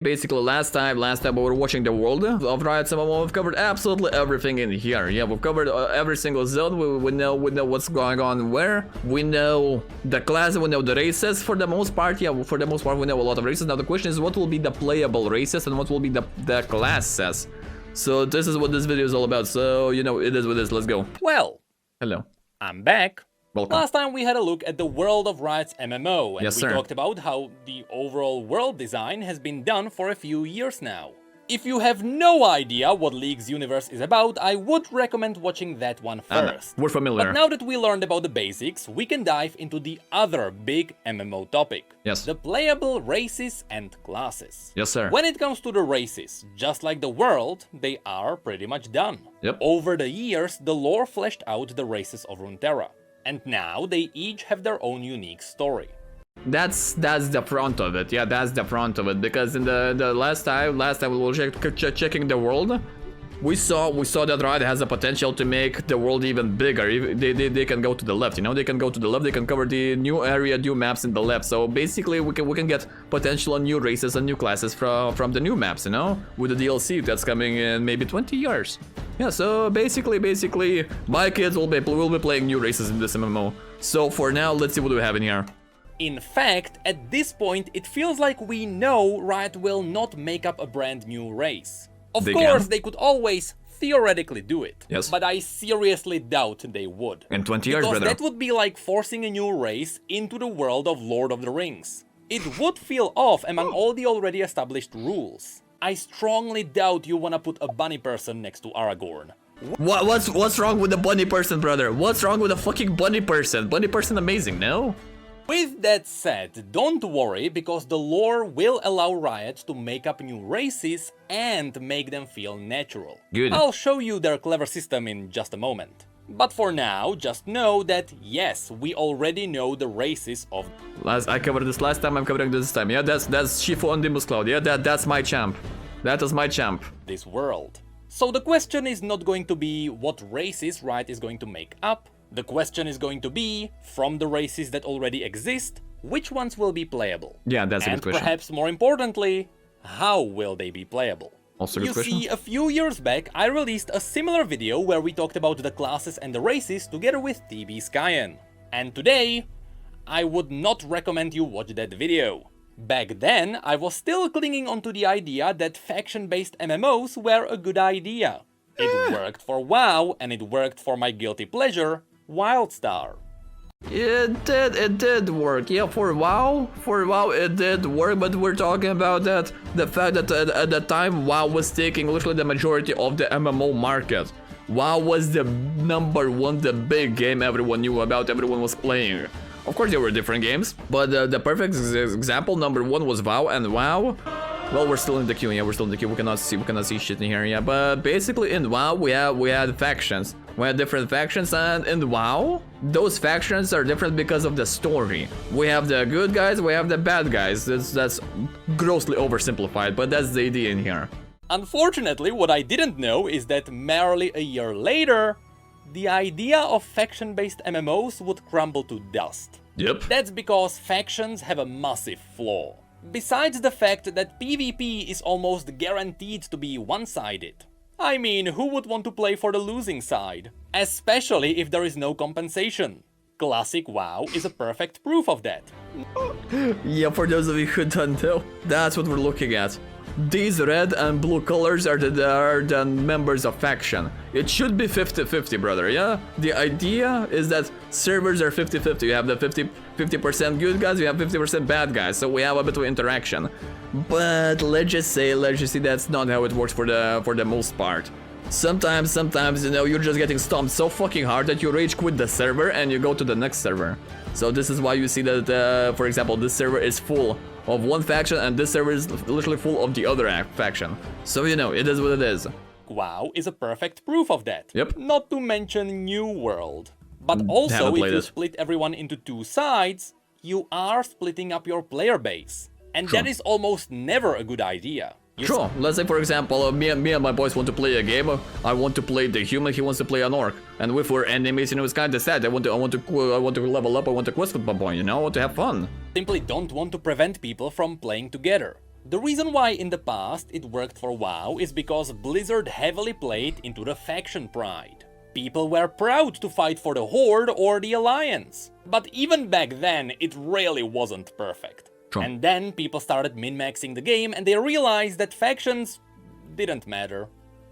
Basically, last time we were watching the world of Riot's MMO, we've covered absolutely everything in here. Yeah, we've covered every single zone. We know what's going on where. We know the classes, we know the races for the most part. Yeah, for the most part, we know a lot of races. Now the question is, what will be the playable races and what will be the classes? So this is what this video is all about. So, you know, it is what it is. Let's go. Well, hello. I'm back. Welcome. Last time we had a look at the world of Riot's MMO, and Yes, we sir. talked about how the overall world design has been done for a few years now. If you have no idea what League's universe is about, I would recommend watching that one first. We're familiar. But now that we learned about the basics, we can dive into the other big MMO topic. Yes. The playable races and classes. Yes, sir. When it comes to the races, just like the world, they are pretty much done. Yep. Over the years, the lore fleshed out the races of Runeterra. And now they each have their own unique story. That's the front of it. Yeah, that's the front of it. Because in the last time we were checking the world, we saw that Riot has the potential to make the world even bigger. They can go to the left, you know. They can go to the left. They can cover the new area, new maps in the left. So basically, we can get potential new races and new classes from the new maps, you know, with the DLC that's coming in maybe 20 years. Yeah. So basically, my kids will be playing new races in this MMO. So for now, let's see what we have in here. In fact, at this point, it feels like we know Riot will not make up a brand new race. Of course, they could always theoretically do it. Yes. But I seriously doubt they would. In 20 years, because brother. that would be like forcing a new race into the world of Lord of the Rings. It would feel off among all the already established rules. I strongly doubt you wanna put a bunny person next to Aragorn. What's wrong with the bunny person, brother? What's wrong with the fucking bunny person? Bunny person amazing, no? With that said, don't worry, because the lore will allow Riot to make up new races and make them feel natural. Good. I'll show you their clever system in just a moment. But for now, just know that yes, we already know the races of... I covered this last time, I'm covering this time. Yeah, that's Shifu on Nimbus Cloud. Yeah, that's my champ. That is my champ. This world. So the question is not going to be what races Riot is going to make up. The question is going to be, from the races that already exist, which ones will be playable? Yeah, that's a good question. And perhaps more importantly, how will they be playable? Also a good question. You see, a few years back, I released a similar video where we talked about the classes and the races together with TB Skyen. And today, I would not recommend you watch that video. Back then, I was still clinging onto the idea that faction-based MMOs were a good idea. It worked for WoW, and it worked for my guilty pleasure, WildStar. It did work. Yeah, for WoW it did work, but we're talking about that the fact that at the time WoW was taking literally the majority of the MMO market. WoW was the number one, the big game everyone knew about, everyone was playing. Of course there were different games, but the perfect example, number one was WoW, and WoW, well, we're still in the queue. Yeah, we're still in the queue. We cannot see shit in here. Yeah, but basically in WoW we had factions. We had different factions, and in WoW, those factions are different because of the story. We have the good guys, we have the bad guys. That's grossly oversimplified, but that's the idea in here. Unfortunately, what I didn't know is that merely a year later, the idea of faction-based MMOs would crumble to dust. Yep. That's because factions have a massive flaw. Besides the fact that PvP is almost guaranteed to be one-sided. I mean, who would want to play for the losing side? Especially if there is no compensation. Classic WoW is a perfect proof of that. Yeah, for those of you who don't know, that's what we're looking at. These red and blue colors are the members of faction. It should be 50-50, brother, yeah? The idea is that servers are 50-50. You have the 50% good guys, you have 50% bad guys, so we have a bit of interaction. But let's just say that's not how it works for the most part. Sometimes, you know, you're just getting stomped so fucking hard that you rage quit the server and you go to the next server. So this is why you see that, for example, this server is full of one faction and this server is literally full of the other faction. So, you know, it is what it is. WoW is a perfect proof of that. Yep. Not to mention New World. But also, if you split everyone into two sides, you are splitting up your player base. And that is almost never a good idea. Sure, let's say for example, me and my boys want to play a game. I want to play the human, he wants to play an orc. And if we're enemies, you know, it's kind of sad. I want to level up, I want to quest with my boy, you know, I want to have fun. Simply don't want to prevent people from playing together. The reason why in the past it worked for WoW is because Blizzard heavily played into the faction pride. People were proud to fight for the Horde or the Alliance. But even back then, it really wasn't perfect. True. And then people started min-maxing the game and they realized that factions didn't matter.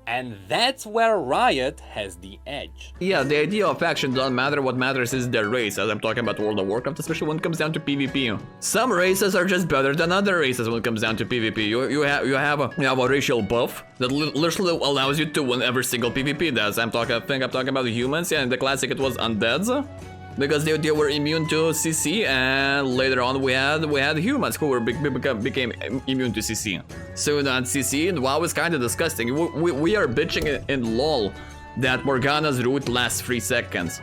And that's where Riot has the edge. Yeah, the idea of faction doesn't matter, what matters is their race, as I'm talking about World of Warcraft, especially when it comes down to PvP. Some races are just better than other races when it comes down to PvP. You have a racial buff that literally allows you to win every single PvP does. I'm talking about humans, yeah, in the classic it was undeads. Because they were immune to CC, and later on we had humans who became immune to CC. So on CC and WoW is kind of disgusting. We are bitching in LoL that Morgana's root lasts 3 seconds.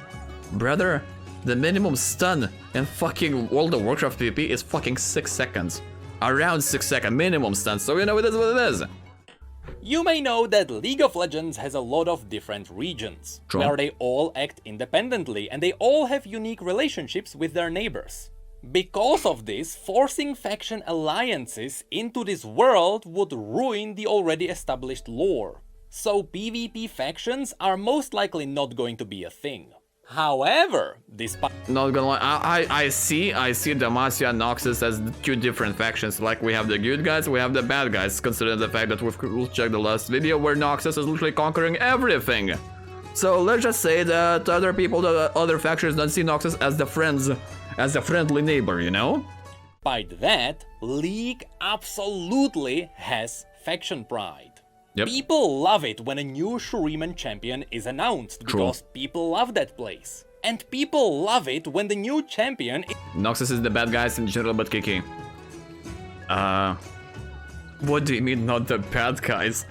Brother, the minimum stun in fucking World of Warcraft PvP is fucking 6 seconds. Around 6 second minimum stun, so you know it is what it is. You may know that League of Legends has a lot of different regions, True. where they all act independently and they all have unique relationships with their neighbors. Because of this, forcing faction alliances into this world would ruin the already established lore. So PvP factions are most likely not going to be a thing. However, despite... Not gonna lie, I see Demacia and Noxus as 2 different factions. Like we have the good guys, we have the bad guys, considering the fact that we'll check the last video where Noxus is literally conquering everything. So let's just say that other people, the other factions don't see Noxus as the friends, as a friendly neighbor, you know? Despite that, League absolutely has faction pride. Yep. People love it when a new Shuriman champion is announced, because people love that place. And people love it when the new champion is... Noxus is the bad guys in general, but KK. What do you mean not the bad guys?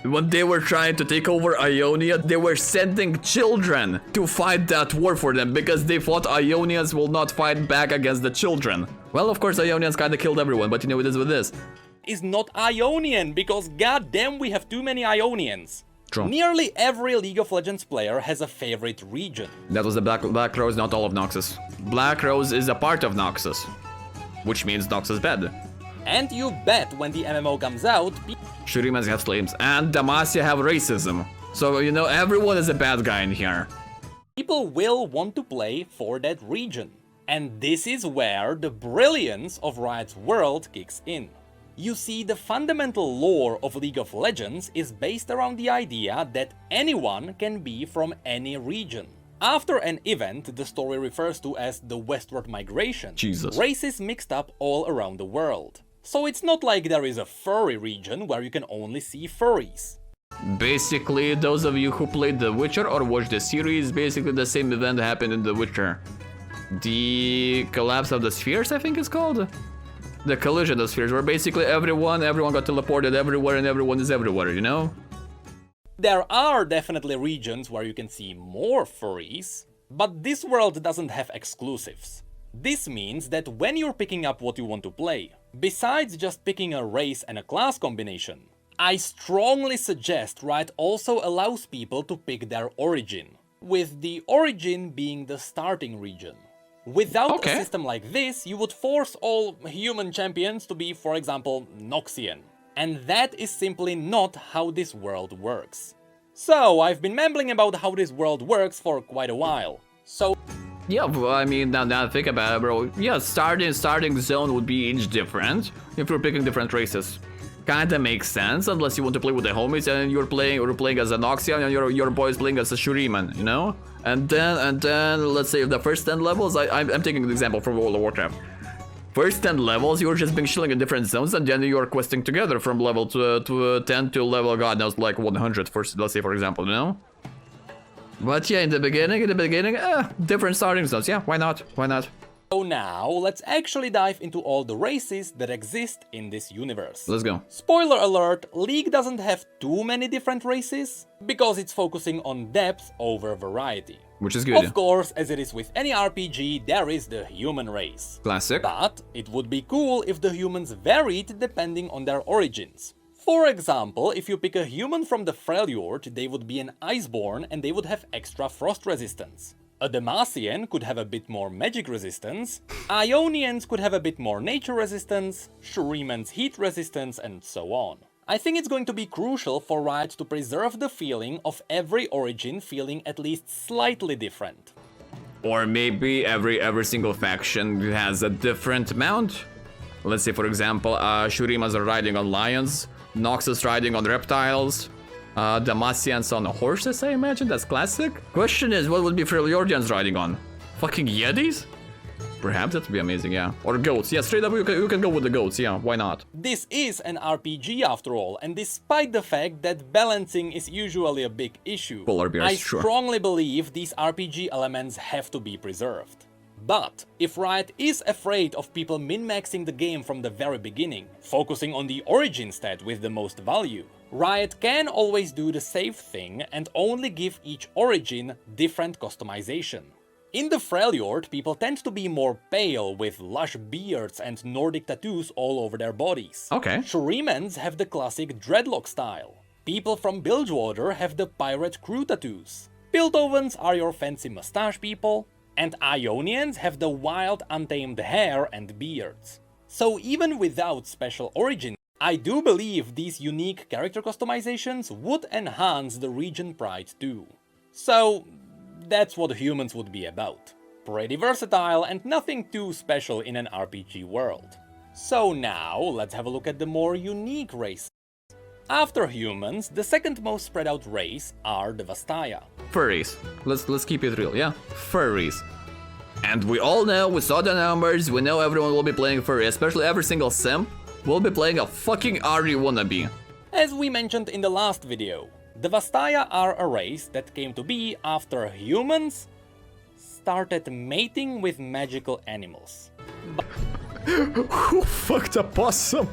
When they were trying to take over Ionia, they were sending children to fight that war for them because they thought Ionians will not fight back against the children. Well, of course, Ionians kinda killed everyone, but you know it is what it is. Is not Ionian, because goddamn we have too many Ionians. True. Nearly every League of Legends player has a favorite region. That was the Black Rose, not all of Noxus. Black Rose is a part of Noxus, which means Noxus bad. And you bet when the MMO comes out, Shurimans have slaves, and Demacia have racism. So, you know, everyone is a bad guy in here. people will want to play for that region. And this is where the brilliance of Riot's world kicks in. You see, the fundamental lore of League of Legends is based around the idea that anyone can be from any region. After an event the story refers to as the Westward Migration, Jesus. races mixed up all around the world. So it's not like there is a furry region where you can only see furries. Basically, those of you who played The Witcher or watched the series, basically the same event happened in The Witcher. The collapse of the spheres, I think it's called? The collision of spheres, where basically everyone got teleported everywhere and everyone is everywhere, you know? There are definitely regions where you can see more furries, but this world doesn't have exclusives. This means that when you're picking up what you want to play, besides just picking a race and a class combination, I strongly suggest Riot also allows people to pick their origin, with the origin being the starting region. Without a system like this, you would force all human champions to be, for example, Noxian. And that is simply not how this world works. So, I've been mumbling about how this world works for quite a while. So... Yeah, well, I mean, now think about it, bro. Yeah, starting zone would be each different if you're picking different races. Kinda makes sense, unless you want to play with the homies and you're playing as a Noxian and your boy's playing as a Shuriman, you know? And then let's say the first 10 levels, I'm taking an example from World of Warcraft. First 10 levels, you're just being chilling in different zones, and then you're questing together from level to 10 to level, god knows, like 100 first, let's say, for example, you know? But yeah, in the beginning, different starting zones, yeah, why not? So now, let's actually dive into all the races that exist in this universe. Let's go. Spoiler alert, League doesn't have too many different races, because it's focusing on depth over variety. Which is good. Of course, as it is with any RPG, there is the human race. Classic. But it would be cool if the humans varied depending on their origins. For example, if you pick a human from the Freljord, they would be an Iceborn and they would have extra frost resistance. A Demacian could have a bit more magic resistance, Ionians could have a bit more nature resistance, Shuriman's heat resistance, and so on. I think it's going to be crucial for Riot to preserve the feeling of every origin feeling at least slightly different. Or maybe every single faction has a different mount. Let's say, for example, Shurimas are riding on lions, Nox is riding on reptiles, Demacians on horses, I imagine. That's classic. Question is, what would be Freljordians riding on? Fucking Yetis? Perhaps that would be amazing, yeah. Or goats. Yeah, straight up you can go with the goats, yeah, why not? This is an RPG after all, and despite the fact that balancing is usually a big issue, Polar bears, I sure. strongly believe these RPG elements have to be preserved. But if Riot is afraid of people min-maxing the game from the very beginning, focusing on the origin stat with the most value, Riot can always do the safe thing and only give each origin different customization. In the Freljord, people tend to be more pale, with lush beards and Nordic tattoos all over their bodies. Okay. Shurimans have the classic dreadlock style. People from Bilgewater have the pirate crew tattoos. Piltovans are your fancy mustache people. And Ionians have the wild, untamed hair and beards. So even without special origin, I do believe these unique character customizations would enhance the region pride too. So that's what humans would be about. Pretty versatile and nothing too special in an RPG world. So now let's have a look at the more unique races. After humans, the second most spread out race are the Vastaya. Furries. Let's keep it real, yeah? Furries. And we all know, we saw the numbers, we know everyone will be playing furry, especially every single simp will be playing a fucking Ari wannabe. As we mentioned in the last video, the Vastaya are a race that came to be after humans started mating with magical animals. Who fucked a possum?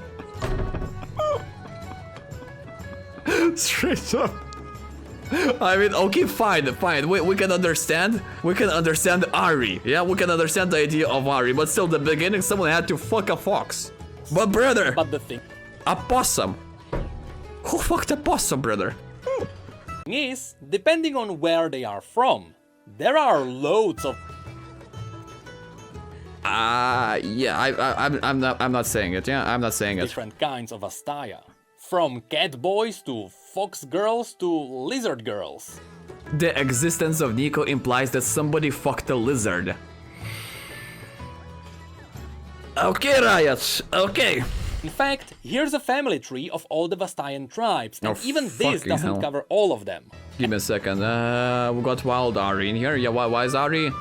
Straight up. I mean, okay, fine. We can understand. We can understand Ari. Yeah, we can understand the idea of Ari. But still, the beginning, someone had to fuck a fox. But brother, But the thing a possum. Who fucked a possum, brother? is, depending on where they are from, there are loads of Yeah, I'm not saying it. Yeah, I'm not saying it. different kinds of Vastaya. From cat boys to fox girls to lizard girls. The existence of Nico implies that somebody fucked a lizard. Okay, Riot. Okay. In fact, here's a family tree of all the Vastayan tribes, and Oh, even this fucking doesn't hell. cover all of them. Give me a second. We got Wild Ari in here. Yeah, why is Ari?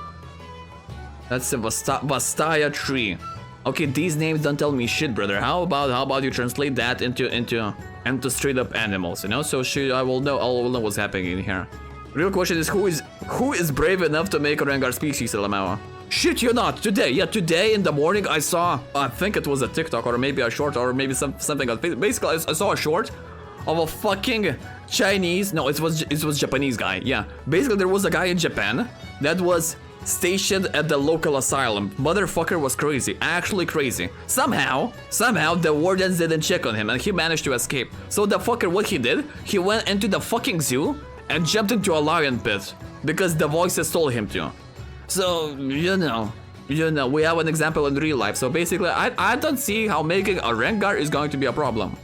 That's a Vastaya tree. Okay, these names don't tell me shit, brother. How about you translate that into straight up animals, you know? So I will know what's happening in here. Real question is who is brave enough to make a Rengar species, LMAO? Shit, you're not. Today in the morning I saw, I think it was a TikTok or maybe a short or maybe something else. Basically, I saw a short of a fucking Chinese. No, it was Japanese guy. Yeah, basically there was a guy in Japan that was stationed at the local asylum. Motherfucker was crazy, actually crazy. Somehow the wardens didn't check on him and he managed to escape. So the fucker, what he did, he went into the fucking zoo and jumped into a lion pit because the voices told him to. So, you know, we have an example in real life. So basically, I don't see how making a Rengar is going to be a problem.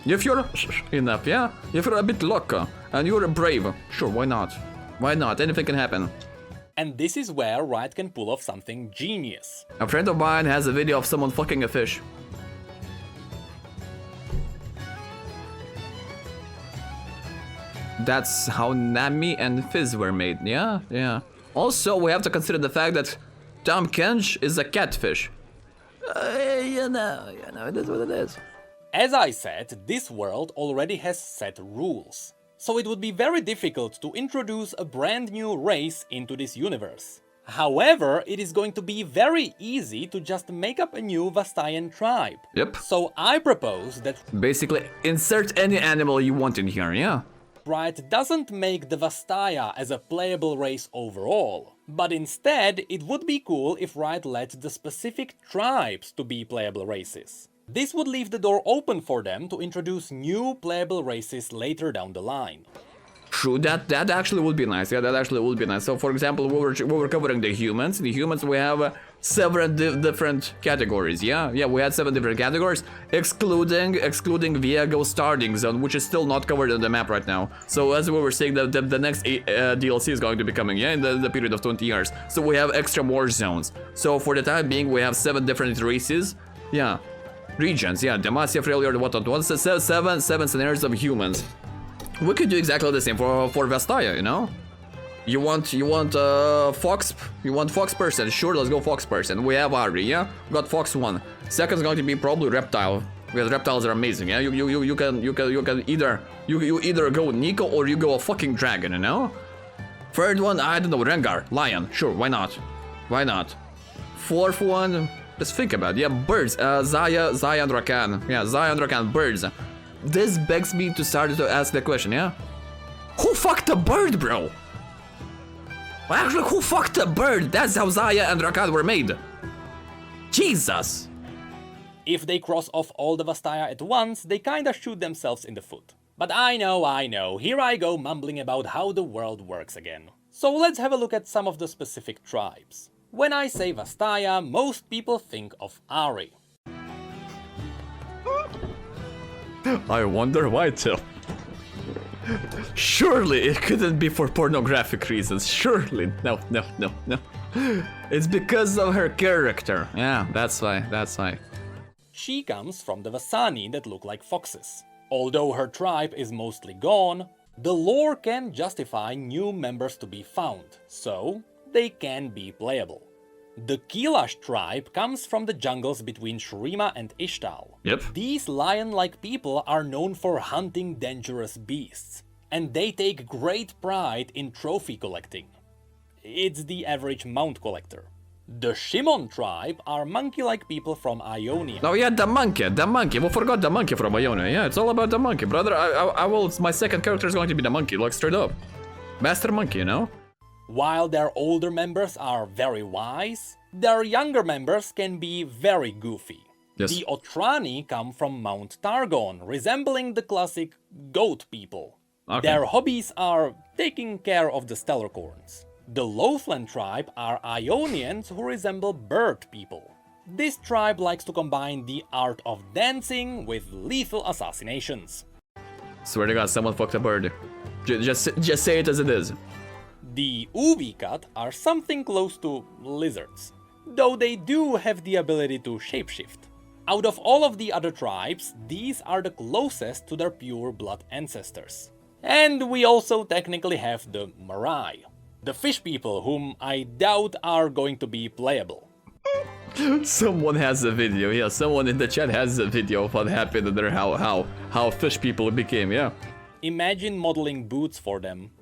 If you're enough, yeah? If you're a bit lucky and you're brave, sure, why not? Why not? Anything can happen. And this is where Riot can pull off something genius. A friend of mine has a video of someone fucking a fish. That's how Nami and Fizz were made, yeah? Yeah. Also, we have to consider the fact that Tom Kench is a catfish. You know, it is what it is. As I said, this world already has set rules. So it would be very difficult to introduce a brand new race into this universe. However, it is going to be very easy to just make up a new Vastayan tribe. Yep. So I propose that Basically, insert any animal you want in here, yeah? Riot doesn't make the Vastaya as a playable race overall, but instead it would be cool if Riot let the specific tribes to be playable races. This would leave the door open for them to introduce new playable races later down the line. True, that actually would be nice. Yeah, that actually would be nice. So, for example, we were covering the humans. The humans, we have seven different categories. Yeah, we had 7 different categories, excluding Viego starting zone, which is still not covered on the map right now. So, as we were saying, the next DLC is going to be coming. Yeah, in the period of 20 years. So we have extra war zones. So for the time being, we have 7 different races. Yeah, regions. Yeah, Demacia, Freljord, what? 7 scenarios of humans. We could do exactly the same for Vestaya, you know? You want Fox? You want Fox person? Sure, let's go Fox person. We have Ari, yeah? We got Fox 1. Second is going to be probably Reptile. Because reptiles are amazing, yeah? You can either go Nico or you go a fucking dragon, you know? Third one, I don't know, Rengar, Lion. Sure, why not? Why not? Fourth one, let's think about it. Yeah, birds. Zaya and Rakan. Yeah, Zaya and Rakan, birds. This begs me to start to ask the question, yeah? Who fucked a bird, bro? Well, actually, who fucked a bird? That's how Zaya and Rakan were made. Jesus. If they cross off all the Vastaya at once, they kinda shoot themselves in the foot. But I know, here I go mumbling about how the world works again. So let's have a look at some of the specific tribes. When I say Vastaya, most people think of Ari. I wonder why, Till. Surely it couldn't be for pornographic reasons. Surely. No. It's because of her character. Yeah, that's why. She comes from the Vasani that look like foxes. Although her tribe is mostly gone, the lore can justify new members to be found, so they can be playable. The Kilash tribe comes from the jungles between Shurima and Ishtal. Yep. These lion-like people are known for hunting dangerous beasts, and they take great pride in trophy collecting. It's the average mount collector. The Shimon tribe are monkey-like people from Ionia. Oh yeah, the monkey. We forgot the monkey from Ionia. Yeah, it's all about the monkey, brother. I will. My second character is going to be the monkey, like straight up. Master monkey, you know? While their older members are very wise, their younger members can be very goofy. Yes. The Otrani come from Mount Targon, resembling the classic goat people. Okay. Their hobbies are taking care of the Stellarcorns. The Lothland tribe are Ionians who resemble bird people. This tribe likes to combine the art of dancing with lethal assassinations. Swear to God, someone fucked a bird. Just say it as it is. The Uvikat are something close to lizards, though they do have the ability to shapeshift. Out of all of the other tribes, these are the closest to their pure blood ancestors. And we also technically have the Marai, the fish people whom I doubt are going to be playable. Someone has a video, yeah, someone in the chat has a video of what happened there, how fish people became, yeah. Imagine modeling boots for them.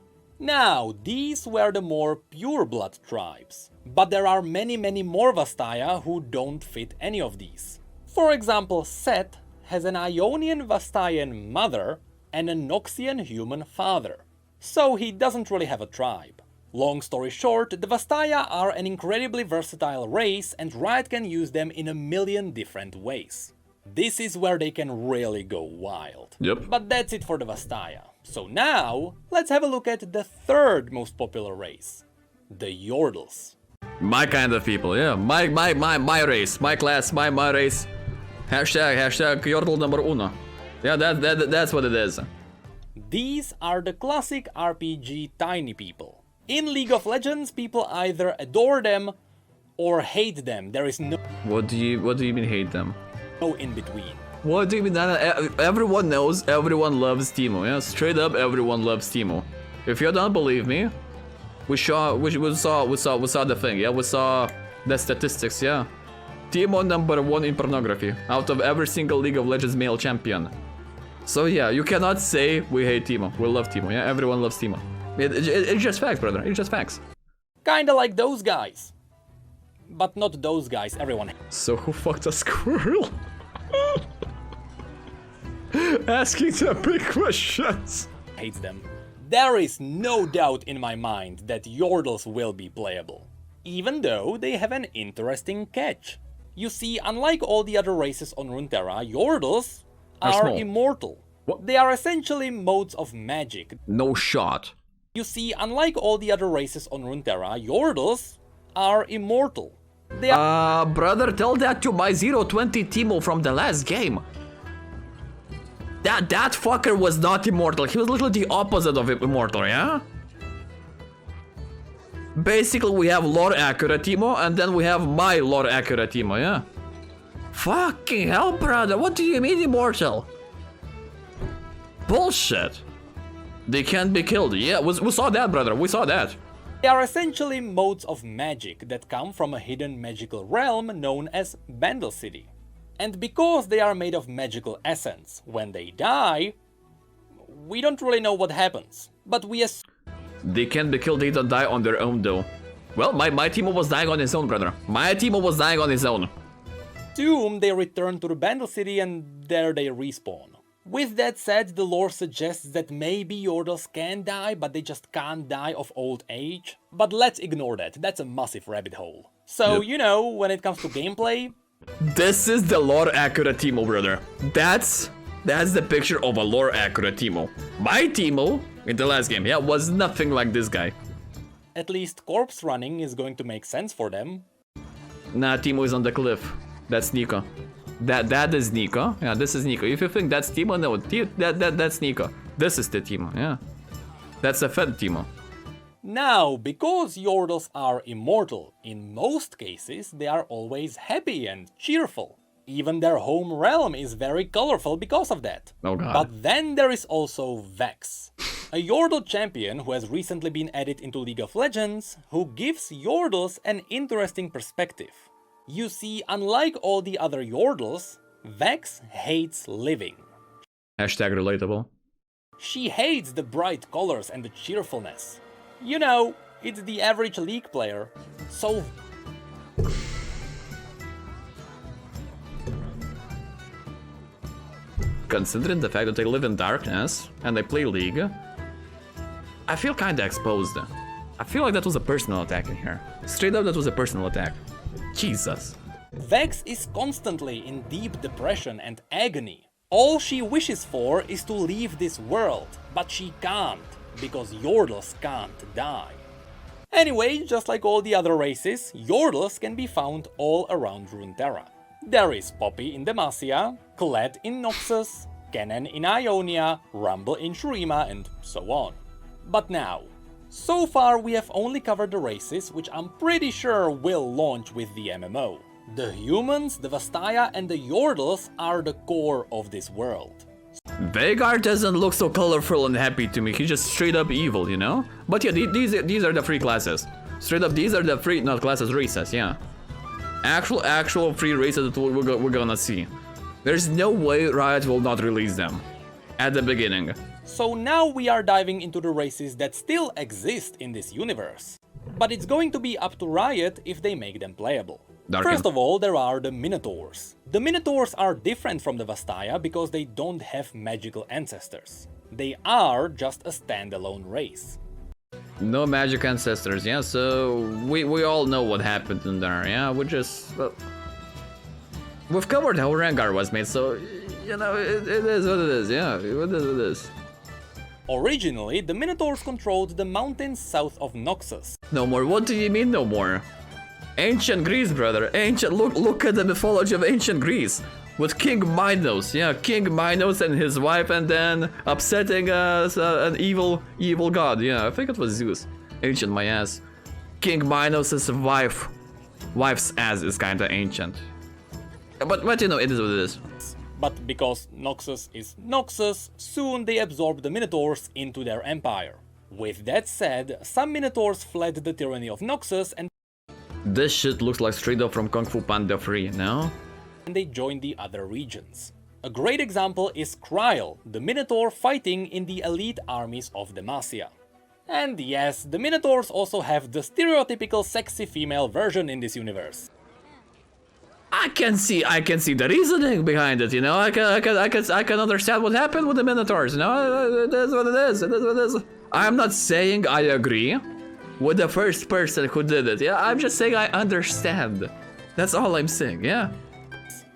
Now, these were the more pure blood tribes, but there are many more Vastaya who don't fit any of these. For example, Set has an Ionian Vastayan mother and a Noxian human father, so he doesn't really have a tribe. Long story short, the Vastaya are an incredibly versatile race and Riot can use them in a million different ways. This is where they can really go wild. Yep. But that's it for the Vastaya. So now, let's have a look at the third most popular race, the Yordles. My kind of people, yeah. My race, my class, my race. Hashtag Yordle number uno. Yeah, that's what it is. These are the classic RPG tiny people. In League of Legends, people either adore them or hate them. There is no What do you mean hate them? in between. What do you mean? Everyone knows, everyone loves Teemo, yeah? Straight up, everyone loves Teemo. If you don't believe me, we saw the thing, yeah? We saw the statistics, yeah? Teemo #1 in pornography, out of every single League of Legends male champion. So yeah, you cannot say we hate Teemo, we love Teemo, yeah? Everyone loves Teemo. It's just facts, brother, it's just facts. Kinda like those guys. But not those guys, everyone So who fucked a squirrel? Asking the big questions. hates them. There is no doubt in my mind that Yordles will be playable, even though they have an interesting catch. You see, unlike all the other races on Runeterra, Yordles are small. immortal. What? They are essentially modes of magic. No shot. You see, unlike all the other races on Runeterra, Yordles are immortal. They are Brother, tell that to my 020 Timo from the last game. That fucker was not immortal. He was literally the opposite of immortal, yeah? Basically, we have lore accurate Timo, and then we have my lore accurate Timo, yeah? Fucking hell, brother, what do you mean immortal? Bullshit. They can't be killed. Yeah, we saw that, brother, we saw that. They are essentially modes of magic that come from a hidden magical realm known as Bandle City. And because they are made of magical essence, when they die, we don't really know what happens, but we assume They can't be killed, they don't die on their own though. Well, my Timo was dying on his own, brother. My Timo was dying on his own. they return to the Bandle City and there they respawn. With that said, the lore suggests that maybe Yordles can die, but they just can't die of old age. But let's ignore that, that's a massive rabbit hole. So, Yep. you know, when it comes to gameplay, This is the lore accurate Timo, brother. That's the picture of a lore accurate Timo. My Timo in the last game, yeah, was nothing like this guy. at least corpse running is going to make sense for them. Nah, Timo is on the cliff. That's Nico. That is Nico. Yeah, this is Nico. If you think that's Timo, no, that's Nico. This is the Timo, yeah. That's a fed Timo. Now, because Yordles are immortal, in most cases they are always happy and cheerful. Even their home realm is very colorful because of that. Oh god. But then there is also Vex, a Yordle champion who has recently been added into League of Legends, who gives Yordles an interesting perspective. You see, unlike all the other Yordles, Vex hates living. Hashtag relatable. She hates the bright colors and the cheerfulness. You know, it's the average League player, so Considering the fact that they live in darkness and they play League, I feel kinda exposed. I feel like that was a personal attack in here. Straight up, that was a personal attack. Jesus. Vex is constantly in deep depression and agony. All she wishes for is to leave this world, but she can't, because Yordles can't die. Anyway, just like all the other races, Yordles can be found all around Runeterra. There is Poppy in Demacia, Kled in Noxus, Kennen in Ionia, Rumble in Shurima, and so on. But now, so far we have only covered the races which I'm pretty sure will launch with the MMO. The humans, the Vastaya and the Yordles are the core of this world. Veigar doesn't look so colorful and happy to me. He's just straight up evil, you know? But yeah, these are the free classes. Straight up, these are the free, not classes, races, yeah. Actual free races that we're gonna see. There's no way Riot will not release them at the beginning. So now we are diving into the races that still exist in this universe. But it's going to be up to Riot if they make them playable. Darken. First of all, there are the Minotaurs. The Minotaurs are different from the Vastaya because they don't have magical ancestors. They are just a standalone race. No magic ancestors, yeah, so we all know what happened in there, yeah, we've covered how Rengar was made, so, you know, it is what it is, yeah, it is what it is. Originally, the Minotaurs controlled the mountains south of Noxus. No more, what do you mean no more? Ancient Greece, brother, look at the mythology of ancient Greece. With King Minos, yeah, King Minos and his wife, and then upsetting an evil god, yeah, I think it was Zeus. Ancient my ass. King Minos' wife's ass is kinda ancient. But you know, it is what it is. But because Noxus is Noxus, soon they absorbed the Minotaurs into their empire. With that said, some Minotaurs fled the tyranny of Noxus and This shit looks like straight up from Kung Fu Panda 3, no? they joined the other regions. A great example is Kryl, the Minotaur fighting in the elite armies of Demacia. And yes, the Minotaurs also have the stereotypical sexy female version in this universe. I can see the reasoning behind it, you know. I can understand what happened with the Minotaurs, you know. It is what it is. It is what it is. I'm not saying I agree with the first person who did it. Yeah, I'm just saying I understand. That's all I'm saying. Yeah.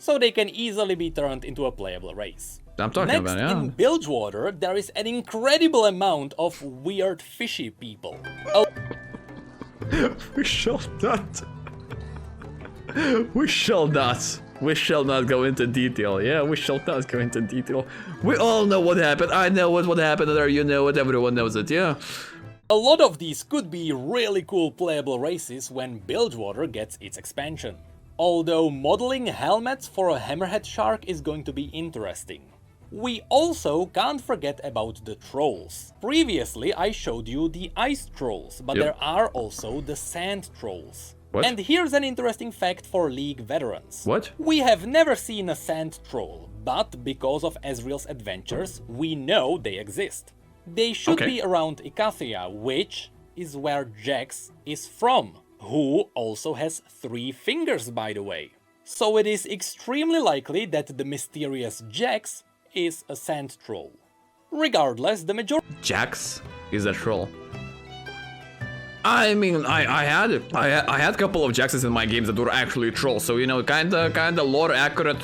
So they can easily be turned into a playable race. I'm talking Next, about, yeah. in Bilgewater, there is an incredible amount of weird fishy people. We shall not. We shall not. We shall not go into detail. Yeah, we shall not go into detail. We all know what happened. I know what happened there. You know it. Everyone knows it. Yeah. A lot of these could be really cool playable races when Bilgewater gets its expansion. Although modeling helmets for a hammerhead shark is going to be interesting. We also can't forget about the trolls. Previously I showed you the ice trolls, but there are also the sand trolls. What? And here's an interesting fact for League veterans. What? We have never seen a sand troll, but because of Ezreal's adventures, we know they exist. They should be around Icathia, which is where Jax is from, who also has 3 fingers, by the way. So it is extremely likely that the mysterious Jax is a sand troll. Regardless, the majority— Jax is a troll. I mean, I had a couple of Jaxes in my games that were actually trolls, so you know, kinda lore accurate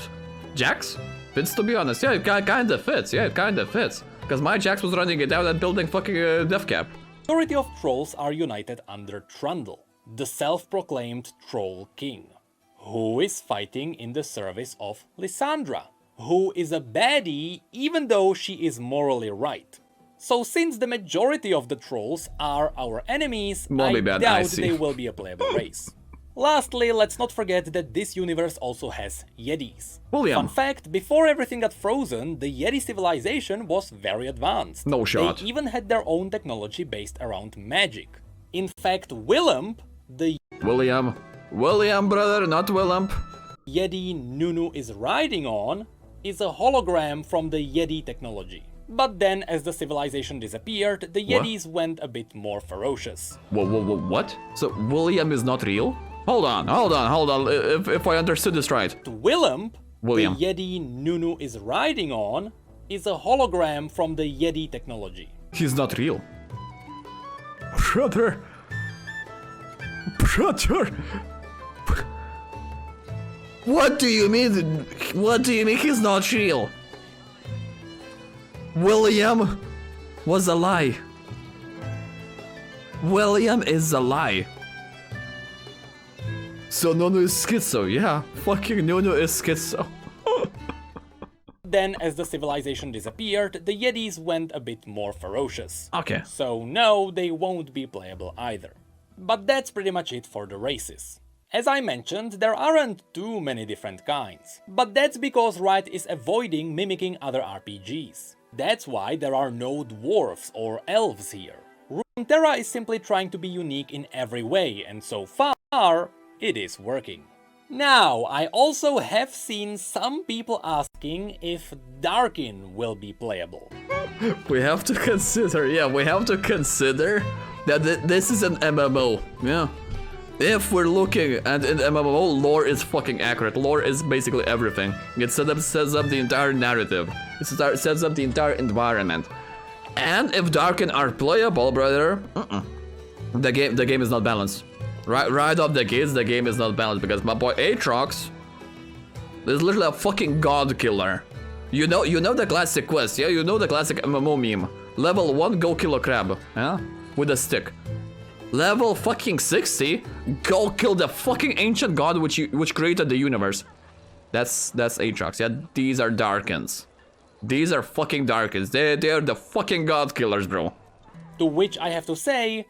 Jax fits, to be honest. Yeah, it kinda fits. Yeah, it kinda fits. Because my Jax was running it down and building fucking death cap. majority of trolls are united under Trundle, the self-proclaimed Troll King, who is fighting in the service of Lysandra, who is a baddie even though she is morally right. So since the majority of the trolls are our enemies, I doubt they will be a playable race. Lastly, let's not forget that this universe also has Yetis. William. Fun fact, before everything got frozen, the Yeti civilization was very advanced. No shot. They even had their own technology based around magic. In fact, Willump, the William, brother, not Willump. Yeti Nunu is riding on, is a hologram from the Yeti technology. But then, as the civilization disappeared, the Yetis went a bit more ferocious. What? So William is not real? Hold on. If I understood this right. Willump, the Yeti Nunu is riding on, is a hologram from the Yeti technology. He's not real. Brother. What do you mean? What do you mean he's not real? William was a lie. William is a lie. So Nunu is schizo, yeah. Fucking Nunu is schizo. Then, as the civilization disappeared, the Yetis went a bit more ferocious. Okay. So no, they won't be playable either. But that's pretty much it for the races. As I mentioned, there aren't too many different kinds. But that's because Riot is avoiding mimicking other RPGs. That's why there are no dwarves or elves here. Runeterra is simply trying to be unique in every way, and so far, it is working. Now, I also have seen some people asking if Darkin will be playable. We have to consider, that this is an MMO, yeah. If we're looking at an MMO, lore is fucking accurate. Lore is basically everything. It sets up the entire narrative. It sets up the entire environment. And if Darkin are playable, brother, the game is not balanced. Right off the gates, the game is not balanced because my boy Aatrox is literally a fucking god killer. You know the classic quest, yeah? You know the classic MMO meme. Level 1, go kill a crab, yeah? With a stick. Level fucking 60, go kill the fucking ancient god which created the universe. That's Aatrox, yeah? These are Darkins. These are fucking Darkins. They're the fucking god killers, bro. To which I have to say,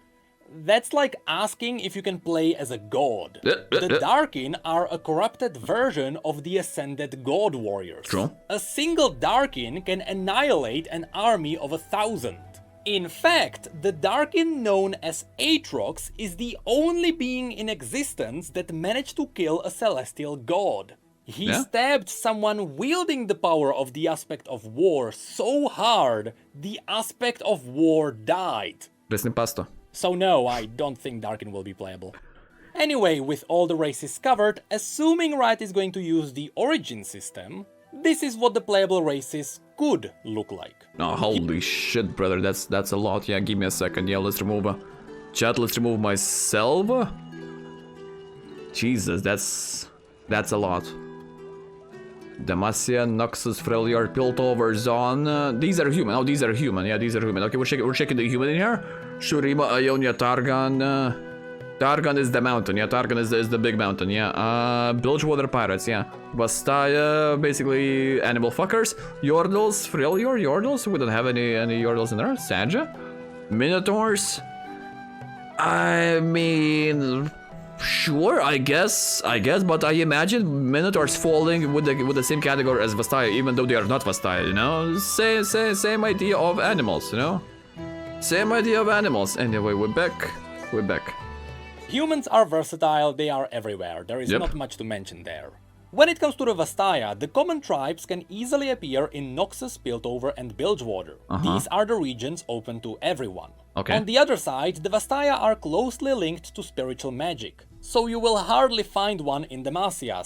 that's like asking if you can play as a god. The Darkin are a corrupted version of the Ascended God Warriors. True. A single Darkin can annihilate an army of 1,000. In fact, the Darkin known as Aatrox is the only being in existence that managed to kill a celestial god. He stabbed someone wielding the power of the Aspect of War so hard, the Aspect of War died. Pasta. So no, I don't think Darkin will be playable. Anyway, with all the races covered, assuming Riot is going to use the Origin system, this is what the playable races could look like. Oh, holy shit, brother, that's a lot. Yeah, give me a second. Yeah, let's remove chat, let's remove myself. Jesus, that's a lot. Demacia, Noxus, Freljord, Piltover, Zon. These are human. Oh, these are human. Yeah, these are human. Okay, we're checking the human in here. Shurima, Ionia, Targon. Targon is the mountain. Yeah, Targon is the big mountain. Yeah. Bilgewater Pirates. Yeah. Vastaya, basically animal fuckers. Yordles, Freljord, Yordles. We don't have any Yordles in there. Sanja. Minotaurs. I mean, sure, I guess, but I imagine Minotaurs falling with the same category as Vastaya, even though they are not Vastaya, you know? Same idea of animals, you know? Same idea of animals. Anyway, we're back. Humans are versatile, they are everywhere, there is not much to mention there. When it comes to the Vastaya, the common tribes can easily appear in Noxus, Piltover and Bilgewater. These are the regions open to everyone. Okay. On the other side, the Vastaya are closely linked to spiritual magic, so you will hardly find one in Demacia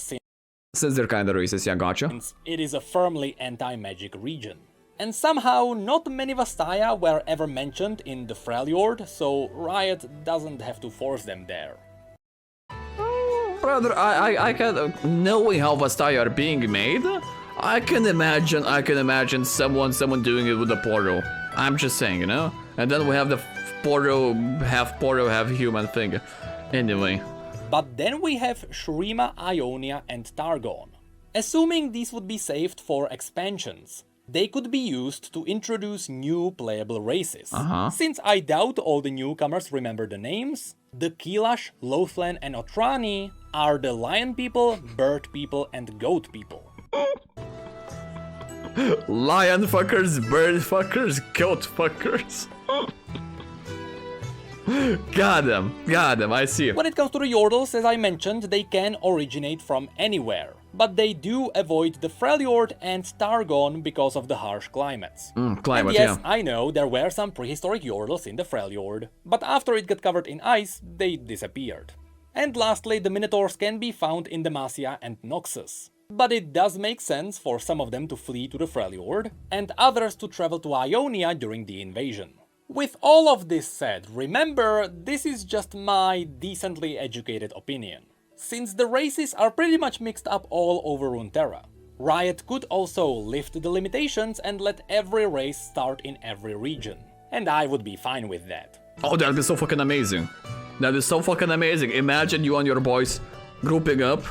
Since they're kinda racist, yeah, gotcha. since it is a firmly anti-magic region. And somehow, not many Vastaya were ever mentioned in the Freljord, so Riot doesn't have to force them there. Brother, I can, knowing how Vastaya are being made, I can imagine someone doing it with a portal. I'm just saying, you know? And then we have the portal, half human thing. Anyway. But then we have Shurima, Ionia and Targon. Assuming these would be saved for expansions, they could be used to introduce new playable races. Since I doubt all the newcomers remember the names, the Kilash, Lothlan and Otrani are the lion people, bird people and goat people. Lion fuckers, bird fuckers, goat fuckers. Got them, I see. When it comes to the Yordles, as I mentioned, they can originate from anywhere. But they do avoid the Freljord and Targon because of the harsh climates. Climate, and yes, yeah. I know there were some prehistoric Yordles in the Freljord, but after it got covered in ice, they disappeared. And lastly, the Minotaurs can be found in Demacia and Noxus. But it does make sense for some of them to flee to the Freljord, and others to travel to Ionia during the invasion. With all of this said, remember, this is just my decently educated opinion. Since the races are pretty much mixed up all over Runeterra, Riot could also lift the limitations and let every race start in every region. And I would be fine with that. Oh, that'd be so fucking amazing. That is so fucking amazing. Imagine you and your boys grouping up,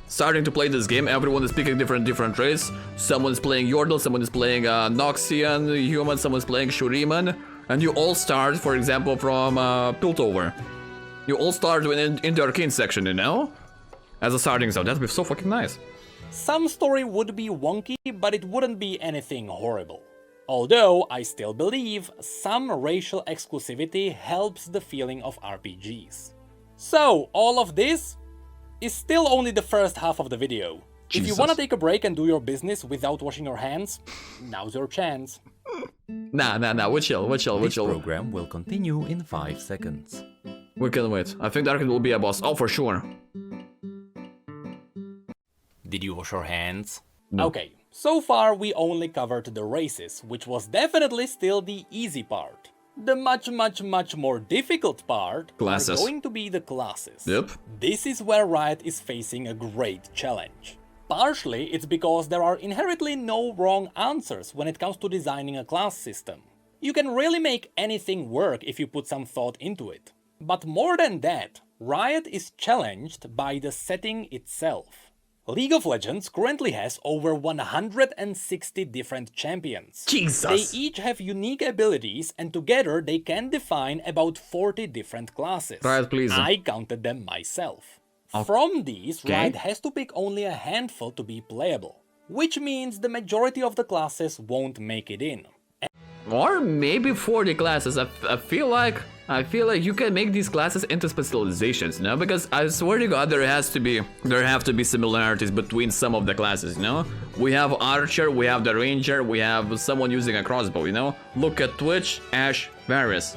starting to play this game. Everyone is picking different race. Someone is playing Yordle, someone is playing Noxian human, someone's playing Shuriman. And you all start, for example, from Piltover. You all start in the arcane section, you know? As a starting zone. That'd be so fucking nice. Some story would be wonky, but it wouldn't be anything horrible. Although, I still believe some racial exclusivity helps the feeling of RPGs. So, all of this is still only the first half of the video. If you wanna take a break and do your business without washing your hands, now's your chance. Nah, we chill. This program will continue in 5 seconds. We can wait. I think Darkin will be a boss. Oh, for sure. Did you wash your hands? No. Okay, so far we only covered the races, which was definitely still the easy part. The much more difficult part are going to be the classes. Yep. This is where Riot is facing a great challenge. Partially, it's because there are inherently no wrong answers when it comes to designing a class system. You can really make anything work if you put some thought into it. But more than that, Riot is challenged by the setting itself. League of Legends currently has over 160 different champions. Jesus! They each have unique abilities and together they can define about 40 different classes. Riot, please. I counted them myself. From these, Riot has to pick only a handful to be playable, which means the majority of the classes won't make it in. Or maybe 40 classes. I feel like you can make these classes into specializations, you know? Because I swear to God, there have to be similarities between some of the classes, you know? We have Archer, we have the Ranger, we have someone using a crossbow, you know? Look at Twitch, Ashe, Varus.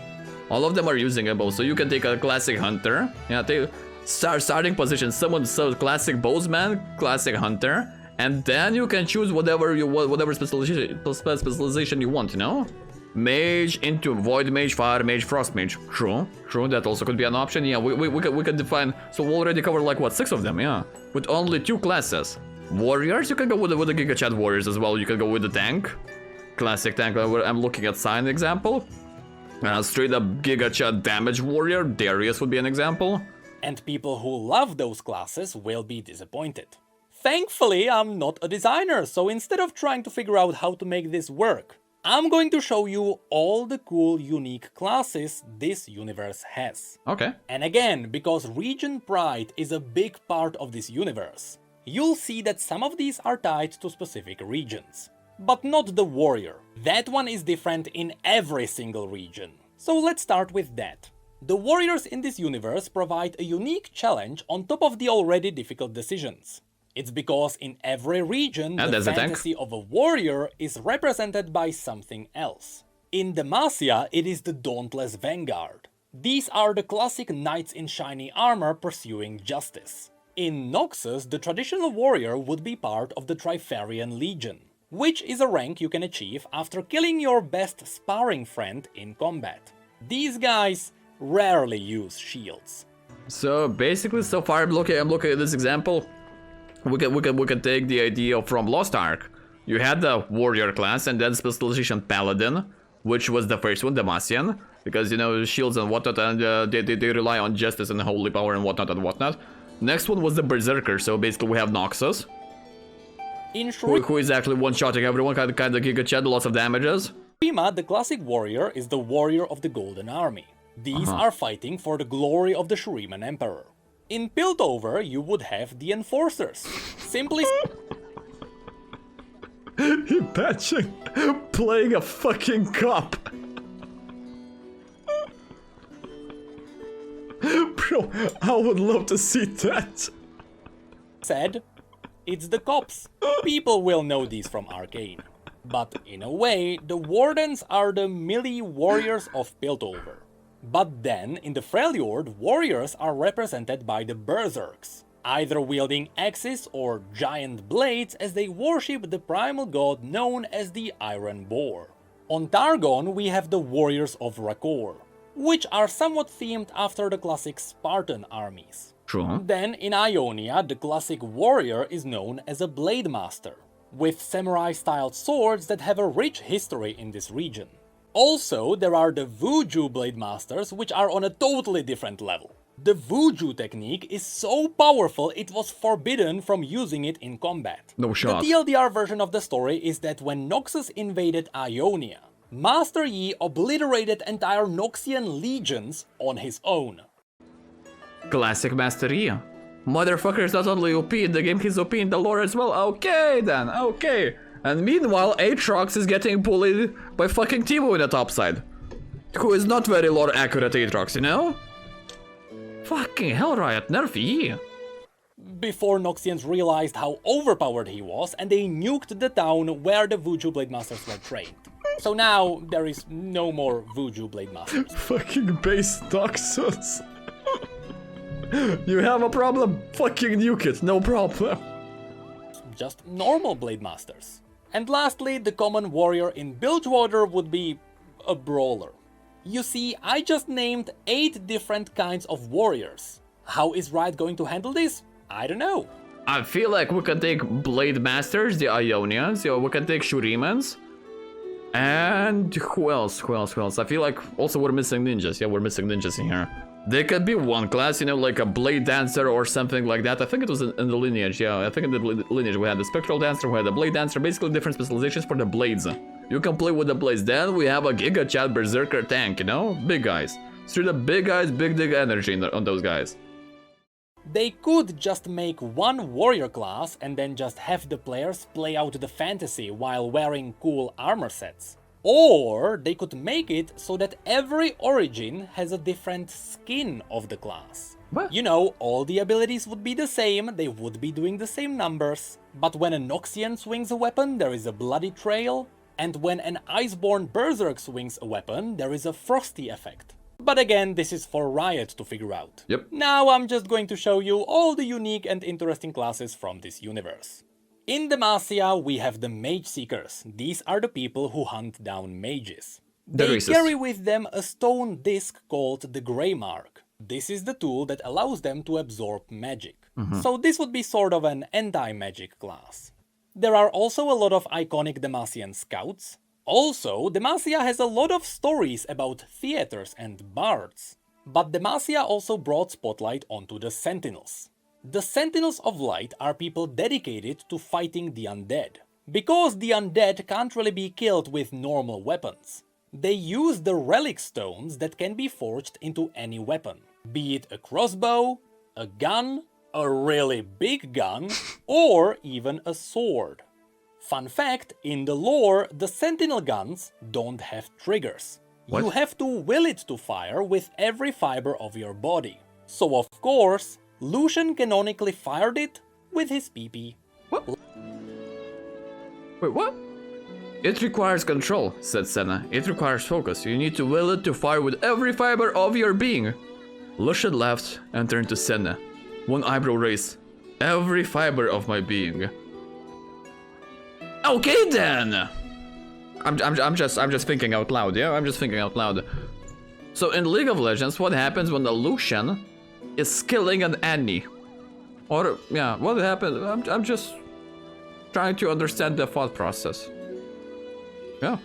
All of them are using a bow, so you can take a classic Hunter, yeah, starting position, someone so classic bowsman, classic hunter, and then you can choose whatever specialization you want, you know? Mage into void mage, fire mage, frost mage. True, that also could be an option. Yeah, we can define. So we already covered like what, 6 of them, yeah, with only 2 classes. Warriors, you can go with the Giga Chad Warriors as well. You can go with the tank. Classic tank. I'm looking at Sign example. Straight up Giga Chad Damage Warrior. Darius would be an example. And people who love those classes will be disappointed. Thankfully, I'm not a designer, so instead of trying to figure out how to make this work, I'm going to show you all the cool, unique classes this universe has. Okay. And again, because region pride is a big part of this universe, you'll see that some of these are tied to specific regions. But not the warrior. That one is different in every single region. So let's start with that. The warriors in this universe provide a unique challenge on top of the already difficult decisions. It's because in every region, the fantasy of a warrior is represented by something else. In Demacia, it is the Dauntless Vanguard. These are the classic knights in shiny armor pursuing justice. In Noxus, the traditional warrior would be part of the Trifarian Legion, which is a rank you can achieve after killing your best sparring friend in combat. These guys rarely use shields. So basically, so far I'm looking at this example. We can take the idea from Lost Ark. You had the warrior class and then specialization paladin, which was the first one, Demacian, because you know shields and whatnot, and they rely on justice and holy power and whatnot. Next one was the berserker. So basically we have Noxus, who is actually one-shotting everyone, kind of Giga Chad, lots of damages. Shurima, the classic warrior, is the warrior of the Golden Army. These are fighting for the glory of the Shuriman Emperor. In Piltover, you would have the Enforcers. Simply Imagine playing a fucking cop. Bro, I would love to see that. said, it's the cops. People will know these from Arcane. But in a way, the Wardens are the melee warriors of Piltover. But then, in the Freljord, warriors are represented by the Berserks, either wielding axes or giant blades as they worship the primal god known as the Iron Boar. On Targon, we have the Warriors of Rakor, which are somewhat themed after the classic Spartan armies. True. Then, in Ionia, the classic warrior is known as a Blade Master, with samurai-styled swords that have a rich history in this region. Also, there are the Vuju Blade Masters, which are on a totally different level. The Vuju technique is so powerful it was forbidden from using it in combat. No shot. The TLDR version of the story is that when Noxus invaded Ionia, Master Yi obliterated entire Noxian legions on his own. Classic Master Yi. Motherfucker is not only OP in the game, he's OP in the lore as well. Okay then, okay. And meanwhile, Aatrox is getting bullied by fucking Timo in the top side, who is not very lore accurate Aatrox, you know? Fucking hell, Riot, nerf Yi. Before Noxians realized how overpowered he was, and they nuked the town where the Vuju Blade Masters were trained. So now, there is no more Vuju Blade Masters. Fucking base Noxus. You have a problem? Fucking nuke it, no problem. Just normal Blade Masters. And lastly, the common warrior in Bilgewater would be a brawler. You see, I just named 8 different kinds of warriors. How is Riot going to handle this? I don't know. I feel like we can take Blade Masters, the Ionians, we can take Shurimans. And who else? I feel like also we're missing ninjas. Yeah, we're missing ninjas in here. They could be one class, you know, like a Blade Dancer or something like that. I think it was in the lineage, yeah. I think in the lineage we had the Spectral Dancer, we had the Blade Dancer, basically different specializations for the blades. You can play with the blades. Then we have a Giga Chad Berserker tank, you know? Big guys. Straight up big guys, big energy on those guys. They could just make one warrior class and then just have the players play out the fantasy while wearing cool armor sets. Or they could make it so that every origin has a different skin of the class. What? You know, all the abilities would be the same, they would be doing the same numbers, but when a Noxian swings a weapon, there is a bloody trail, and when an Iceborne Berserk swings a weapon, there is a frosty effect. But again, this is for Riot to figure out. Yep. Now I'm just going to show you all the unique and interesting classes from this universe. In Demacia, we have the Mage Seekers. These are the people who hunt down mages. They carry with them a stone disc called the Grey Mark. This is the tool that allows them to absorb magic. So this would be sort of an anti-magic class. There are also a lot of iconic Demacian scouts. Also, Demacia has a lot of stories about theaters and bards. But Demacia also brought spotlight onto the Sentinels. The Sentinels of Light are people dedicated to fighting the undead. Because the undead can't really be killed with normal weapons. They use the relic stones that can be forged into any weapon. Be it a crossbow, a gun, a really big gun, or even a sword. Fun fact, in the lore, the Sentinel guns don't have triggers. What? You have to will it to fire with every fiber of your body. So of course, Lucian canonically fired it with his PP. What? Wait, what? It requires control, said Senna. It requires focus. You need to will it to fire with every fiber of your being. Lucian laughed and turned to Senna. One eyebrow raised. Every fiber of my being. Okay then! I'm just thinking out loud, yeah? I'm just thinking out loud. So in League of Legends, what happens when the Lucian is killing an Annie? Or, yeah, what happens? I'm just trying to understand the thought process. Yeah.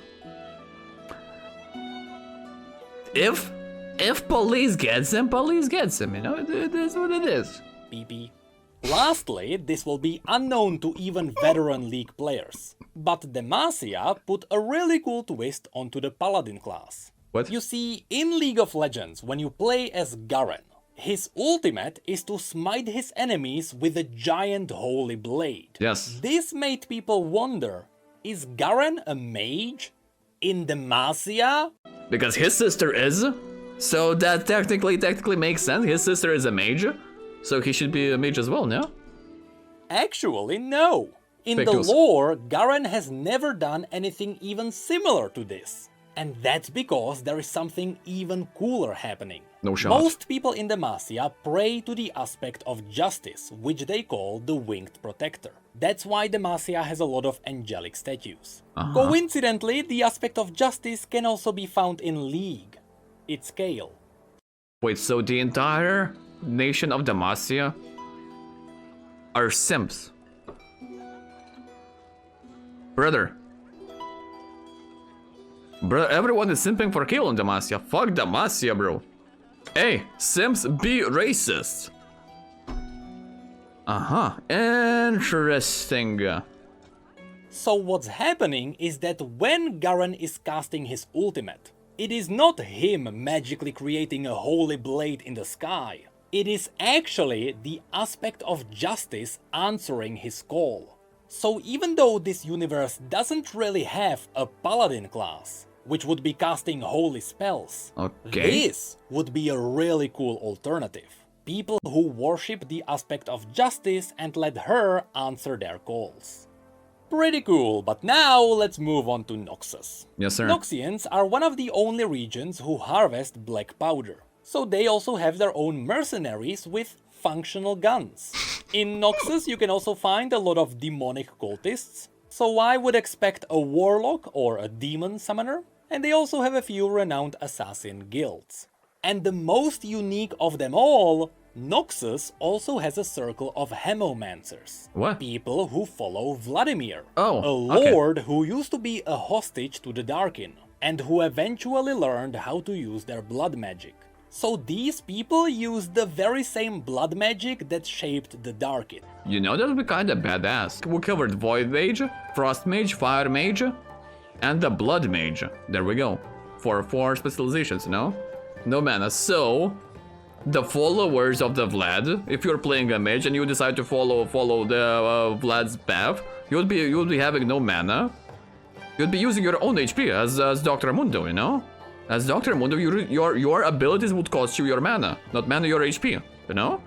If police gets him, you know? It is what it is. PP. Lastly, this will be unknown to even veteran League players. But Demacia put a really cool twist onto the Paladin class. What? You see, in League of Legends, when you play as Garen, his ultimate is to smite his enemies with a giant holy blade. Yes. This made people wonder, is Garen a mage? In Demacia? Because his sister is. So that technically makes sense. His sister is a mage. So he should be a mage as well, no? Actually, no. In Fake the news. lore, Garen has never done anything even similar to this. And that's because there is something even cooler happening. No shot. Most people in Demacia pray to the aspect of justice, which they call the Winged Protector. That's why Demacia has a lot of angelic statues. Coincidentally, the aspect of justice can also be found in League. Its scale. Wait, so the entire nation of Demacia are simps? Brother, everyone is simping for kill in Demacia. Fuck Demacia, bro. Hey, simps be racist. Interesting. So what's happening is that when Garen is casting his ultimate, it is not him magically creating a holy blade in the sky. It is actually the aspect of justice answering his call. So even though this universe doesn't really have a paladin class, which would be casting holy spells, Okay. this would be a really cool alternative. People who worship the aspect of justice and let her answer their calls. Pretty cool, but now let's move on to Noxus. Yes, sir. Noxians are one of the only regions who harvest black powder, so they also have their own mercenaries with functional guns. In Noxus you can also find a lot of demonic cultists, so I would expect a warlock or a demon summoner, and they also have a few renowned assassin guilds. And the most unique of them all, Noxus also has a circle of hemomancers. What? People who follow Vladimir, Oh, a okay. lord who used to be a hostage to the Darkin, and who eventually learned how to use their blood magic. So these people use the very same blood magic that shaped the Darkin. You know, that would be kinda badass. We covered Void Mage, Frost Mage, Fire Mage, and the Blood Mage. There we go. For 4 specializations, you know? No mana. So, the followers of the Vlad, if you're playing a mage and you decide to follow the Vlad's path, you would be having no mana. You'd be using your own HP as Dr. Mundo, you know? As Dr. Mundo, your abilities would cost you your mana, not mana your HP, you know?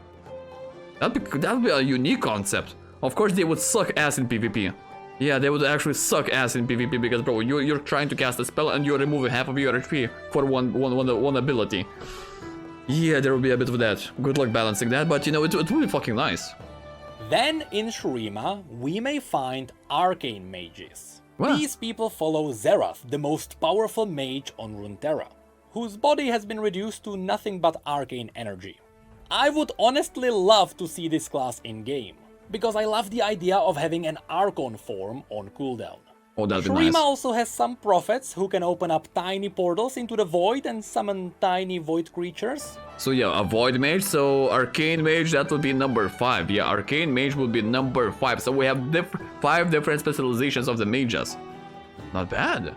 That'd be a unique concept. Of course, they would suck ass in PvP. Yeah, they would actually suck ass in PvP because, bro, you're trying to cast a spell and you're removing half of your HP for one ability. Yeah, there will be a bit of that. Good luck balancing that, but you know, it would be fucking nice. Then in Shurima, we may find arcane mages. What? These people follow Zerath, the most powerful mage on Runeterra, whose body has been reduced to nothing but arcane energy. I would honestly love to see this class in-game, because I love the idea of having an Archon form on cooldown. Oh, that'd be Shurima nice. also has some prophets who can open up tiny portals into the void and summon tiny void creatures. So yeah, a Void Mage, so Arcane Mage, that would be number 5. Yeah, Arcane Mage would be number 5. So we have 5 different specializations of the mages. Not bad.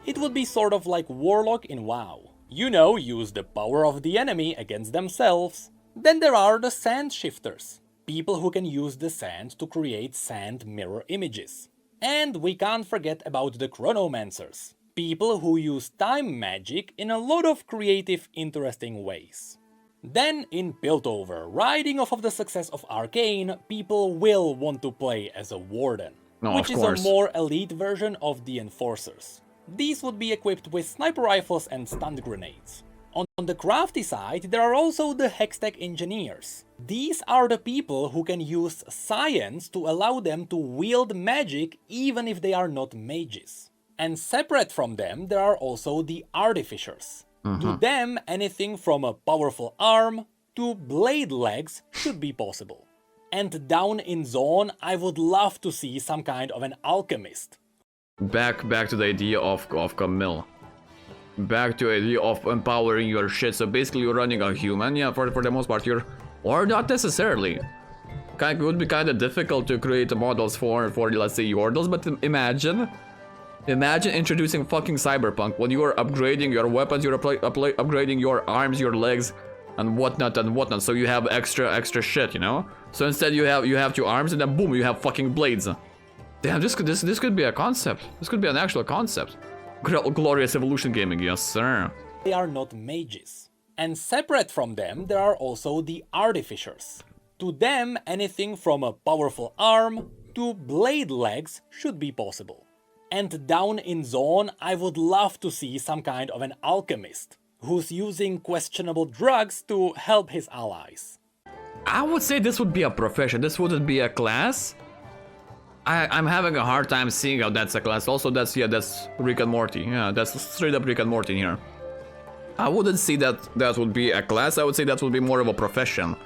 It would be sort of like Warlock in WoW. You know, use the power of the enemy against themselves. Then there are the Sand Shifters, people who can use the sand to create sand mirror images. And we can't forget about the Chronomancers, people who use time magic in a lot of creative, interesting ways. Then in Piltover, riding off of the success of Arcane, people will want to play as a Warden, No, which of is course. a more elite version of the Enforcers. These would be equipped with sniper rifles and stun grenades. On the crafty side, there are also the Hextech Engineers. These are the people who can use science to allow them to wield magic even if they are not mages. And separate from them, there are also the Artificers. To them, anything from a powerful arm to blade legs should be possible. And down in Zone, I would love to see some kind of an alchemist. Back to the idea of Camille. Back to the idea of empowering your shit. So basically you're running a human, yeah, for the most part you're... Or not necessarily. It would be kind of difficult to create models for let's say Yordles, but imagine introducing fucking Cyberpunk when you are upgrading your weapons, you're upgrading your arms, your legs, and whatnot. So you have extra shit, you know. So instead you have 2 arms, and then boom, you have fucking blades. Damn, this could be a concept. This could be an actual concept. Glorious evolution gaming, yes sir. They are not mages. And separate from them, there are also the Artificers. To them, anything from a powerful arm to blade legs should be possible. And down in Zone, I would love to see some kind of an alchemist, who's using questionable drugs to help his allies. I would say this would be a profession, this wouldn't be a class. I'm having a hard time seeing how that's a class. Also, that's Rick and Morty. Yeah, that's straight up Rick and Morty here. I wouldn't say that would be a class, I would say that would be more of a profession.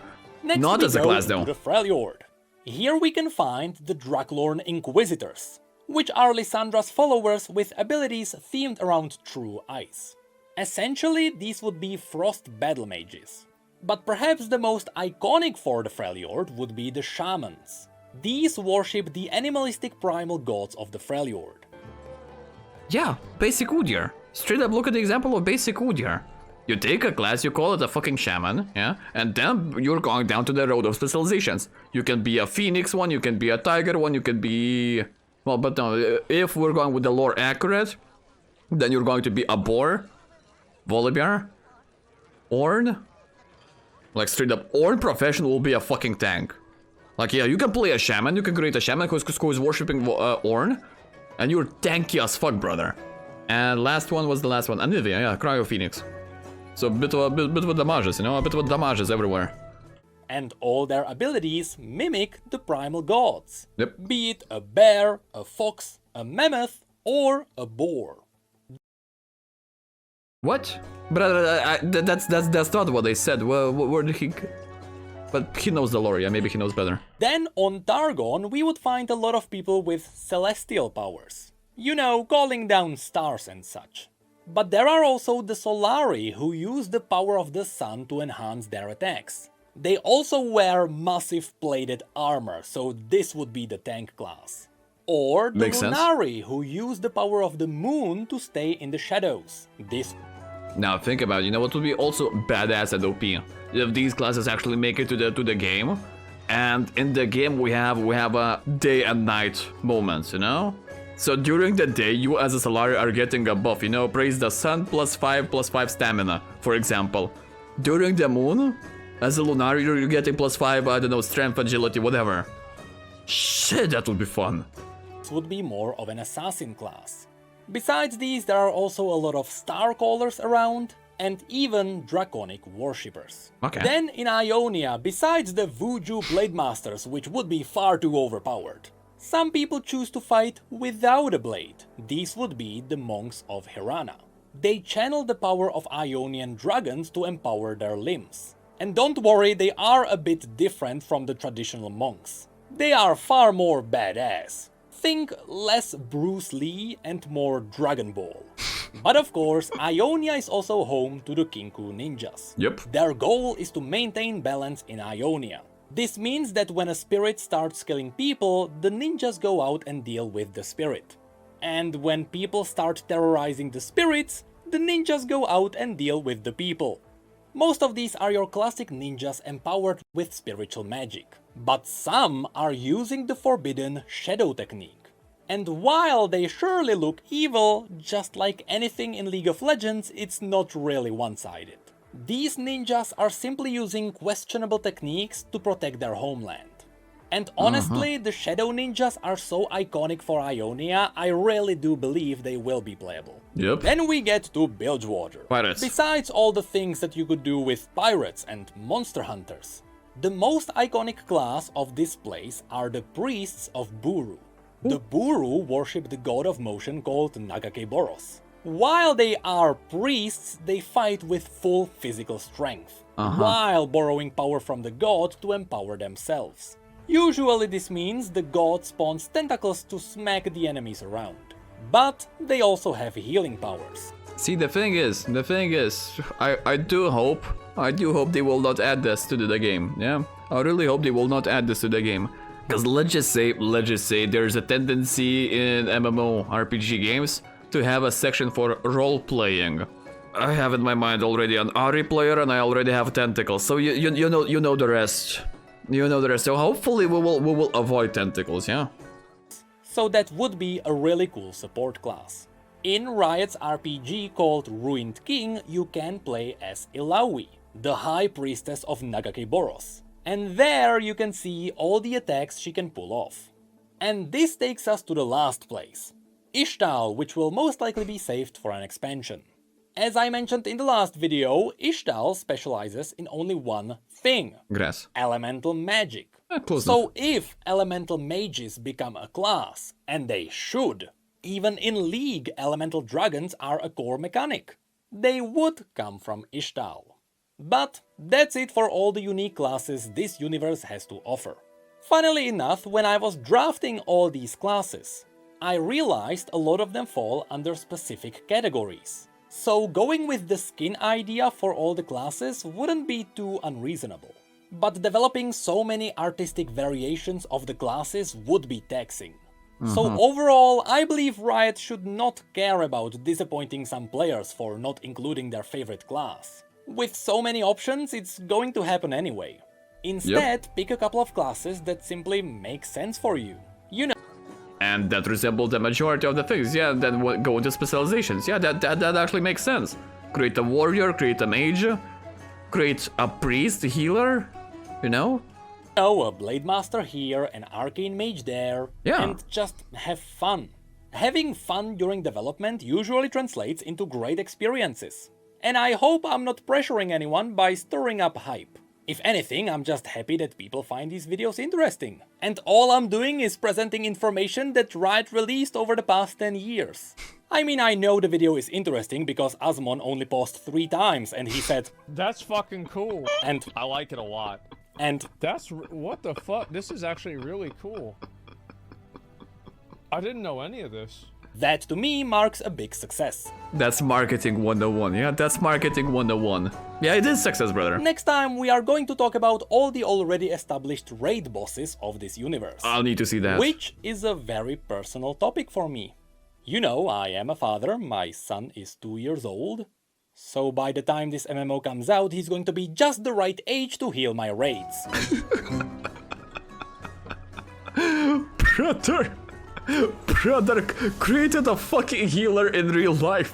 Next Not we as a go class to though. the Freljord. Here we can find the Draklorn Inquisitors, which are Lyssandra's followers with abilities themed around true ice. Essentially, these would be frost battle mages. But perhaps the most iconic for the Freljord would be the Shamans. These worship the animalistic primal gods of the Freljord. Yeah, basic Udyr. Straight up look at the example of basic Udyr. You take a class, you call it a fucking shaman, yeah? And then you're going down to the road of specializations. You can be a phoenix one, you can be a tiger one, you can be... Well, but no, if we're going with the lore accurate, then you're going to be a boar, Volibear, Ornn. Like straight up, Ornn profession will be a fucking tank. Like yeah, you can play a shaman, you can create a shaman who's worshipping Ornn, and you're tanky as fuck, brother. And last one was the last one, Anivia, yeah, Cryo Phoenix. So a bit of damages, you know, a bit of damages everywhere. And all their abilities mimic the primal gods. Yep. Be it a bear, a fox, a mammoth, or a boar. What? But that's not what they said. Well, where did he? But he knows the lore. Yeah, maybe he knows better. Then on Targon, we would find a lot of people with celestial powers. You know, calling down stars and such. But there are also the Solari, who use the power of the sun to enhance their attacks. They also wear massive plated armor, so this would be the tank class. Or the Makes sense. Lunari, who use the power of the moon to stay in the shadows. This. Now think about it, you know what would be also badass at OP? If these classes actually make it to the game, and in the game we have a day and night moments, you know? So during the day, you as a Solari are getting a buff, you know, praise the sun +5 stamina, for example. During the moon, as a Lunari, you're getting +5, I don't know, strength, agility, whatever. Shit, that would be fun. Would be more of an assassin class. Besides these, there are also a lot of star callers around, and even draconic worshippers. Okay. Then in Ionia, besides the Vuju Blade Masters, which would be far too overpowered, some people choose to fight without a blade. These would be the monks of Hirana. They channel the power of Ionian dragons to empower their limbs. And don't worry, they are a bit different from the traditional monks. They are far more badass. Think less Bruce Lee and more Dragon Ball. But of course, Ionia is also home to the Kinku ninjas. Yep. Their goal is to maintain balance in Ionia. This means that when a spirit starts killing people, the ninjas go out and deal with the spirit. And when people start terrorizing the spirits, the ninjas go out and deal with the people. Most of these are your classic ninjas empowered with spiritual magic. But some are using the forbidden shadow technique. And while they surely look evil, just like anything in League of Legends, it's not really one-sided. These ninjas are simply using questionable techniques to protect their homeland. And honestly, the Shadow Ninjas are so iconic for Ionia, I really do believe they will be playable. Yep. Then we get to Bilgewater. Pirates. Besides all the things that you could do with pirates and monster hunters, the most iconic class of this place are the Priests of Buru. The Buru worship the god of motion called Nagakeboros. While they are priests, they fight with full physical strength, while borrowing power from the god to empower themselves. Usually this means the god spawns tentacles to smack the enemies around, but they also have healing powers. See, the thing is, I do hope they will not add this to the game, yeah? I really hope they will not add this to the game. Because let's just say there's a tendency in MMO RPG games to have a section for role-playing. I have in my mind already an Ahri player and I already have tentacles, so you know the rest. You know the rest, so hopefully we will avoid tentacles, yeah? So that would be a really cool support class. In Riot's RPG called Ruined King, you can play as Illaoi, the High Priestess of Nagakeboros. And there you can see all the attacks she can pull off. And this takes us to the last place, Ishtal, which will most likely be saved for an expansion. As I mentioned in the last video, Ishtal specializes in only one thing. Grass. Elemental magic. Close So enough. if elemental mages become a class, and they should, even in League elemental dragons are a core mechanic, they would come from Ishtal. But that's it for all the unique classes this universe has to offer. Funnily enough, when I was drafting all these classes, I realized a lot of them fall under specific categories. So going with the skin idea for all the classes wouldn't be too unreasonable. But developing so many artistic variations of the classes would be taxing. So overall, I believe Riot should not care about disappointing some players for not including their favorite class. With so many options, it's going to happen anyway. Instead, pick a couple of classes that simply make sense for you. You know. And that resemble the majority of the things, yeah, then go into specializations, yeah, that actually makes sense. Create a warrior, create a mage, create a priest, a healer, you know? A Blade Master here, an Arcane Mage there, Yeah. and just have fun. Having fun during development usually translates into great experiences. And I hope I'm not pressuring anyone by stirring up hype. If anything, I'm just happy that people find these videos interesting. And all I'm doing is presenting information that Riot released over the past 10 years. I mean, I know the video is interesting because Asmon only paused 3 times and he said, That's fucking cool. and, I like it a lot. and, What the fuck? This is actually really cool. I didn't know any of this. that to me marks a big success. That's marketing 101, yeah, that's marketing 101. Yeah, it is success, brother. Next time we are going to talk about all the already established raid bosses of this universe. I'll need to see that. Which is a very personal topic for me. You know, I am a father, my son is 2 years old. So by the time this MMO comes out, he's going to be just the right age to heal my raids. Brother, created a fucking healer in real life.